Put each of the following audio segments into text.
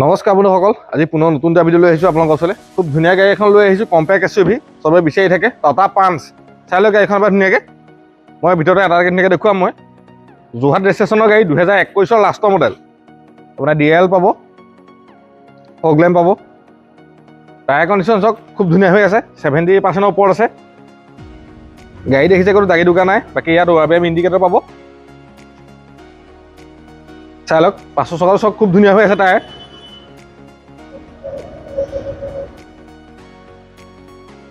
নমস্কাৰ বন্ধুসকল, আজি পুনৰ নতুন এটা ভিডিঅ' লৈ আহিছোঁ আপোনালোকৰ ওচৰলৈ। খুব ধুনীয়া গাড়ী এখন লৈ আহিছোঁ, কম্পেক্ট SUV, চবে বিচাৰি থাকে টাটা পাঞ্চ। চাই লওক গাড়ীখন এবাৰ ধুনীয়াকৈ। মই ভিতৰতে এটা ধুনীয়াকৈ দেখুৱাম। মই যোৰহাট ৰেজিষ্ট্ৰেশ্যনৰ গাড়ী, 2021 লাষ্টৰ মডেল। আপোনাৰ DL পাব, ফগলেম পাব। টায়াৰ কণ্ডিশ্যন চাওক, খুব ধুনীয়া হৈ আছে, 70% ওপৰত আছে। গাড়ী দেখিছে কোনো দাগি দুকা নাই। বাকী ইয়াত ORBM ইণ্ডিকেটৰ পাব। চাই লওক পাছৰ চকাটো চাওক, খুব ধুনীয়া হৈ আছে টায়াৰ।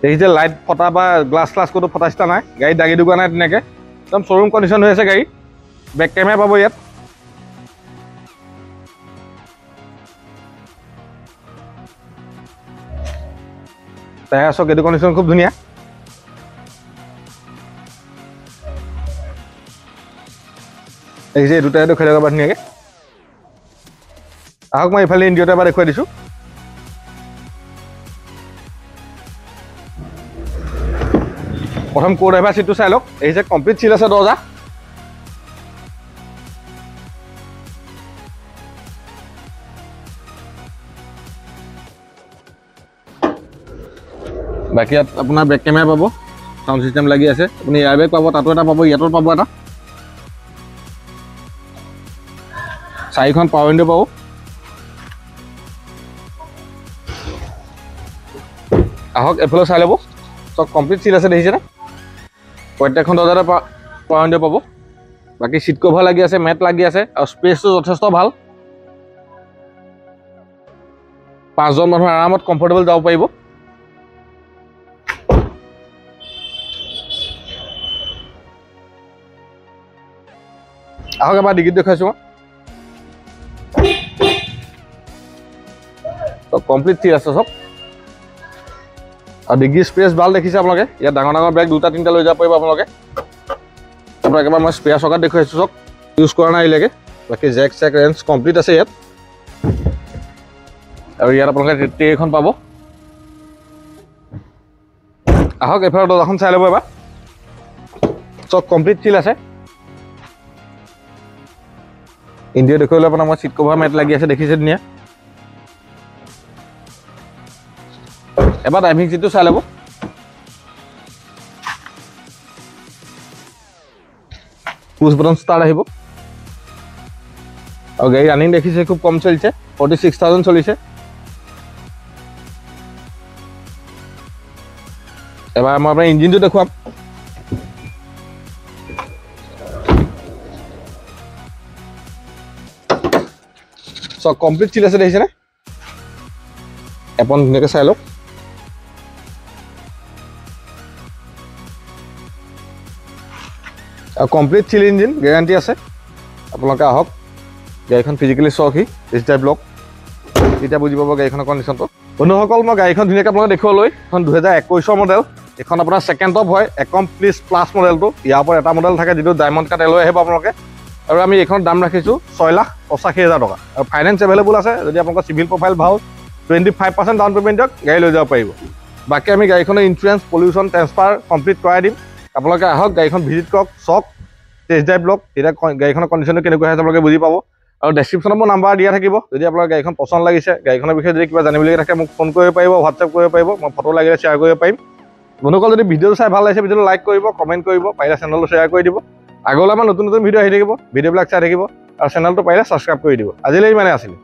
দেখিছে লাইট ফটা বা গ্লাছ ক'তো ফটা চিটা নাই। গাড়ী দাগি দুকা নাই তেনেকৈ, একদম শ্ব'ৰুম কণ্ডিশ্যন হৈ আছে গাড়ী। বেক কেমেৰা পাব ইয়াত। টায়াৰ চাওক, এইটো কণ্ডিশ্যন খুব ধুনীয়া। দেখিছে এইটো টায়াৰ দেখুৱাই দিয়ক এবাৰ ধুনীয়াকৈ। আহক মই এইফালে ইণ্ডিয়াটো এবাৰ দেখুৱাই দিছোঁ। প্ৰথম কো ড্ৰাইভাৰ চিটটো চাই লওক। এই যে কমপ্লিট চিল আছে দৰ্জা। বাকী ইয়াত আপোনাৰ বেক কেমেৰা পাব, চাউণ্ড চিষ্টেম লাগি আছে। আপুনি এয়াৰবেগ পাব, তাতো এটা পাব, ইয়াতো পাব এটা। 4খন পাৱাৰ উইণ্ডো পাব। আহক এইফালে চাই ল'ব, চব কমপ্লিট চিল আছে দেখিছেনে। প্ৰত্যেকখন দৰ্জাতে পাৱাৰ উইণ্ডো পাব। বাকী চিট কভাৰ লাগি আছে, মেট লাগি আছে, আৰু স্পেচটো যথেষ্ট ভাল। 5জন মানুহ আৰামত কমফৰ্টেবল যাব পাৰিব। আহক এবাৰ ডিগিত দেখুৱাইছোঁ মই। কমপ্লিট চিল আছে চব, আৰু ডিগ্ৰী স্পেচ ভাল দেখিছে আপোনালোকে। ইয়াত ডাঙৰ ডাঙৰ বেগ 2-3টা লৈ যাব পাৰিব আপোনালোকে। আপোনাক এবাৰ মই স্পেয়াৰ চকাত দেখুৱাইছোঁ চক, ইউজ কৰা নাই এইলৈকে। বাকী জেক চেক ৰেঞ্জ কমপ্লিট আছে ইয়াত। আৰু ইয়াত আপোনালোকে ট্ৰেখন পাব। আহক এইফালে দৰ্জাখন চাই ল'ব এবাৰ। চব কমপ্লিট চিল আছে। ইণ্ডিয়া দেখুৱালে আপোনাৰ মই চিট কভাৰ মেট লাগি আছে দেখিছে ধুনীয়া। এবাৰ ড্ৰাইভিং চিটটো চাই ল'ব। পুছ বটন ষ্টাৰ্ট আহিব। আৰু গাড়ী ৰানিং দেখিছে খুব কম চলিছে, 46,000 চলিছে। এবাৰ মই আপোনাৰ ইঞ্জিনটো দেখুৱাম। চব কমপ্লিট চিল আছে দেখিছেনে। এপন ধুনীয়াকৈ চাই লওক। আৰু কমপ্লিট চিল ইঞ্জিন গেৰাণ্টি আছে। আপোনালোকে আহক, গাড়ীখন ফিজিকেলি চাওকহি, টেষ্ট ড্ৰাইভ লওক, তেতিয়া বুজি পাব গাড়ীখনৰ কণ্ডিশ্যনটো। বন্ধুসকল, মই গাড়ীখন ধুনীয়াকৈ আপোনালোকে দেখুৱালৈ। এখন 2021 মডেল। এইখন আপোনাৰ ছেকেণ্ড টপ হয়, একমপ্লিট প্লাছ মডেলটো। ইয়াৰ ওপৰত এটা মডেল থাকে যিটো ডায়মণ্ড কাট এলয় আহিব আপোনালোকে। আৰু আমি এইখনৰ দাম ৰাখিছোঁ 6,85,000 টকা। আৰু ফাইনেন্স এভেইলেবল আছে। যদি আপোনালোকৰ চিভিল প্ৰফাইল ভাল, 25% ডাউন পে'মেণ্ট দিয়ক, গাড়ী লৈ যাব পাৰিব। বাকী আমি গাড়ীখনৰ ইঞ্চুৰেঞ্চ, পলিউশ্যন, ট্ৰেন্সফাৰ কমপ্লিট কৰাই দিম। আপোনালোকে আহক, গাড়ীখন ভিজিট কৰক, চাওক, টেষ্ট ড্ৰাইভ লওক, তেতিয়া গাড়ীখনৰ কণ্ডিশ্যনটো কেনেকুৱা আছে আপোনালোকে বুজি পাব। আৰু ডেছক্ৰিপশ্যনত মোৰ নাম্বাৰ দিয়া থাকিব। যদি আপোনাৰ গাড়ীখন পচন্দ লাগিছে, গাড়ীখনৰ বিষয়ে যদি কিবা জানিবলগীয়া থাকে, মোক ফোন কৰিব পাৰিব, হোৱাটছএপ কৰিব পাৰিব। মই ফটো লাগিলে শ্বেয়াৰ কৰিব পাৰিম। বন্ধুসকল, যদি ভিডিঅ'টো চাই ভাল লাগিছে, ভিডিঅ'টো লাইক কৰিব, কমেণ্ট কৰিব, পাৰিলে চেনেলটো শ্বেয়াৰ কৰি দিব। আগলৈ আমাৰ নতুন নতুন ভিডিঅ' আহি থাকিব, ভিডিঅ'বিলাক চাই থাকিব, আৰু চেনেলটো পাৰিলে ছাবস্ক্ৰাইব কৰি দিব। আজিলৈ ইমানে আছিলে।